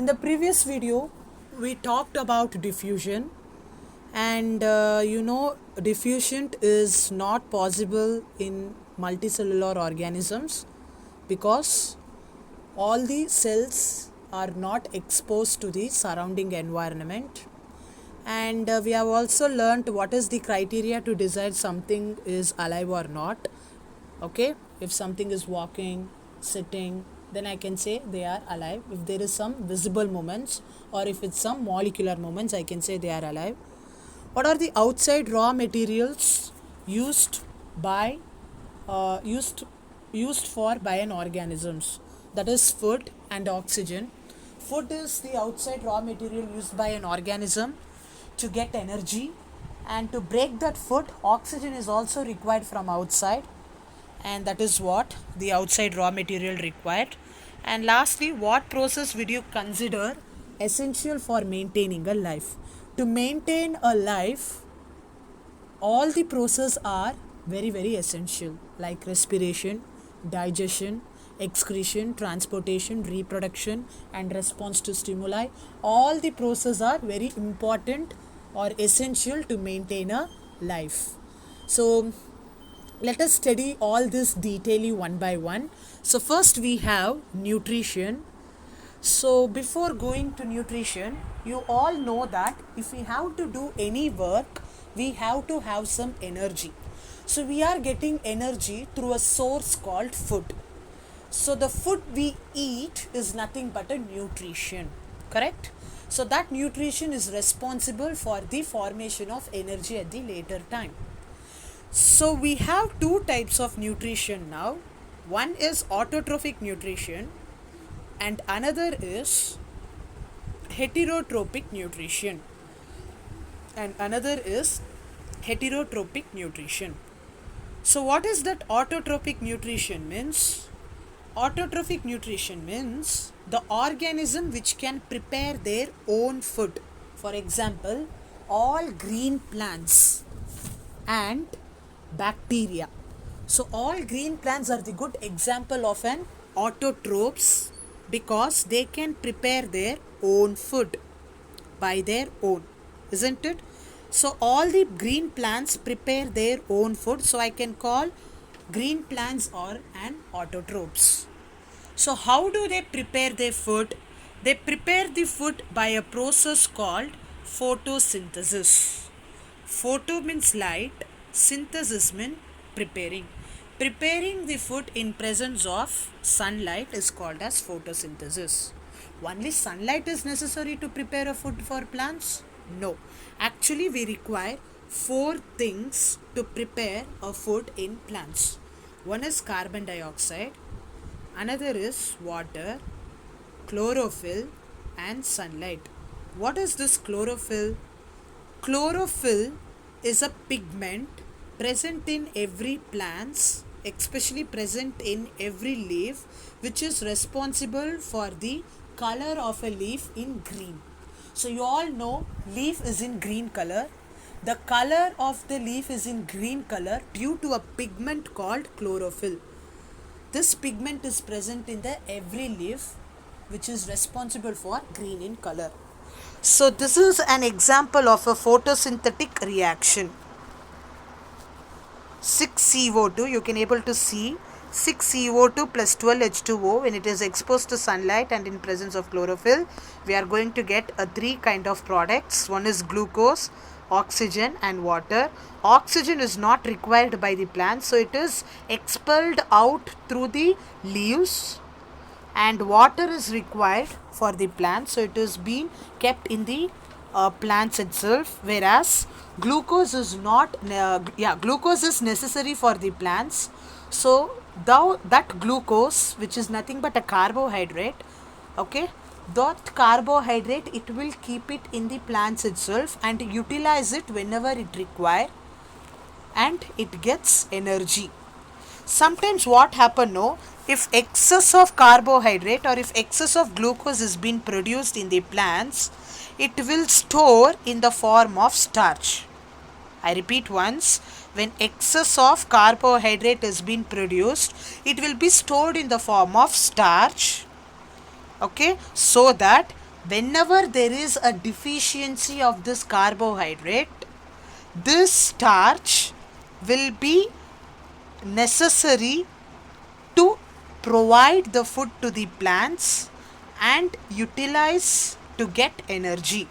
In the previous video, we talked about diffusion, and diffusion is not possible in multicellular organisms because all the cells are not exposed to the surrounding environment. And we have also learnt what is the criteria to decide something is alive or not. Okay, if something is walking, sitting, then I can say they are alive. If there is some visible movements or if it's some molecular movements, I can say they are alive. What are the outside raw materials used by used for by an organisms? That is food and oxygen. Food is the outside raw material used by an organism to get energy, and to break that food, oxygen is also required from outside, and that is what the outside raw material required. And lastly, what process would you consider essential for maintaining a life? To maintain a life, all the processes are very essential, like respiration, digestion, excretion, transportation, reproduction, and response to stimuli. All the processes are very important or essential to maintain a life. So let us study all this detailedly one by one. So first we have nutrition. So before going to nutrition, you all know that if we have to do any work, we have to have some energy. So we are getting energy through a source called food. So the food we eat is nothing but a nutrition, correct? So that nutrition is responsible for the formation of energy at the later time. So we have two types of nutrition now. One is autotrophic nutrition and another is heterotrophic nutrition. So what is that autotrophic nutrition means? Autotrophic nutrition means the organism which can prepare their own food. For example, all green plants and bacteria. So all green plants are the good example of an autotrophs because they can prepare their own food by their own, isn't it? So all the green plants prepare their own food, so I can call green plants are an autotrophs. So how do they prepare their food? They prepare the food by a process called photosynthesis. Photo means light, synthesis means preparing. Preparing the food in presence of sunlight is called as photosynthesis. Only sunlight is necessary to prepare a food for plants? No. Actually, we require 4 things to prepare a food in plants. One is carbon dioxide, another is water, chlorophyll, and sunlight. What is this chlorophyll? Chlorophyll is a pigment present in every plant, especially present in every leaf, which is responsible for the color of a leaf in green. So you all know leaf is in green color. The color of the leaf is in green color due to a pigment called chlorophyll. This pigment is present in the every leaf, which is responsible for green in color. So this is an example of a photosynthetic reaction. 6CO2, you can able to see 6CO2 plus 12H2O when it is exposed to sunlight and in presence of chlorophyll, we are going to get 3 kind of products. One is glucose, oxygen and water. Oxygen is not required by the plant, so it is expelled out through the leaves, and water is required for the plant, so it is being kept in the plants itself, whereas glucose is not glucose is necessary for the plants. So that glucose, which is nothing but a carbohydrate, okay, that carbohydrate, it will keep it in the plants itself and utilize it whenever it require, and it gets energy. Sometimes what happen, no, if excess of carbohydrate or if excess of glucose is being produced in the plants, it will store in the form of starch. I repeat once, when excess of carbohydrate is being produced, it will be stored in the form of starch, okay, so that whenever there is a deficiency of this carbohydrate, this starch will be necessary to provide the food to the plants and utilize to get energy.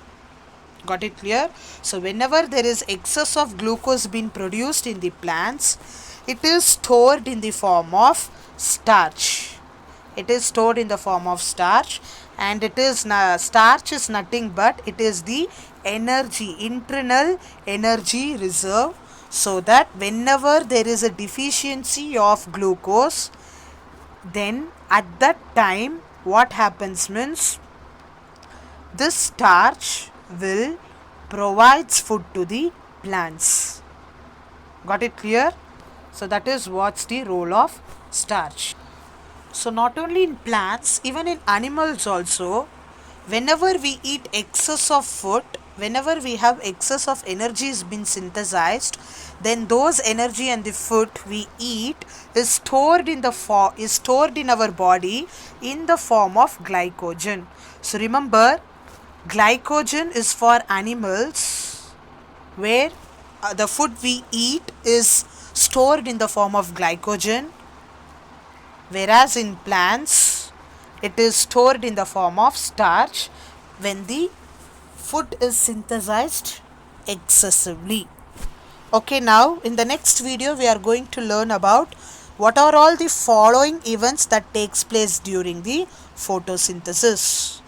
Got it clear? So whenever there is excess of glucose being produced in the plants, it is stored in the form of starch. It is stored in the form of starch, and it is starch is nothing but it is the energy, internal energy reserve, so that whenever there is a deficiency of glucose, then at that time what happens means this starch will provides food to the plants. Got it clear? So that is what's the role of starch. So not only in plants, even in animals also, whenever we eat excess of food, whenever we have excess of energy is been synthesized, then those energy and the food we eat is stored in our body in the form of glycogen. So remember, glycogen is for animals, where the food we eat is stored in the form of glycogen, whereas in plants it is stored in the form of starch when the food is synthesized excessively. Okay, now in the next video we are going to learn about what are all the following events that takes place during the photosynthesis.